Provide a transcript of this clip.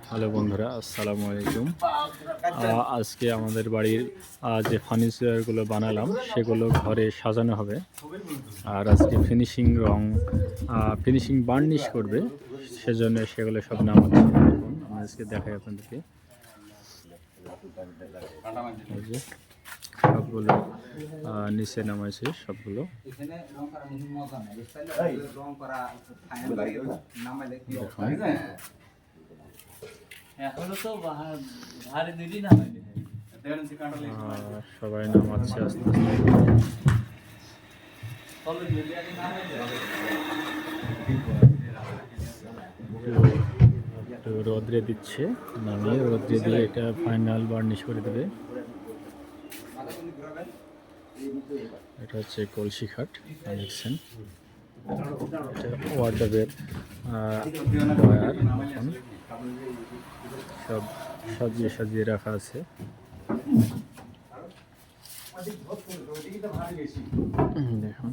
Hello বন্ধুরা, আসসালামু আলাইকুম। আজকে আমাদের বাড়ির যে ফার্নিচারগুলো বানালাম সেগুলো ঘরে সাজানো হবে। আর আজকে ফিনিশিং বার্নিশ করবে, সেজন্য সেগুলো সব নামাচ্ছে। দেখুন, আমি আজকে দেখাই আপনাদেরকে। এই যে সবগুলো নিচে নামাইছে সবগুলো। সবাই নামাচ্ছে আস্তে আস্তে। একটু রোদ্রে দিচ্ছে, নামিয়ে রোদ্রে দিয়ে এটা ফাইনাল বার্নিশ করে দেবে। এটা হচ্ছে কলসি খাট, দেখছেন। এটা ওয়ার্ডরোবের ড্রয়ার, এখন সব সাজিয়ে সাজিয়ে রাখা আছে। দেখুন।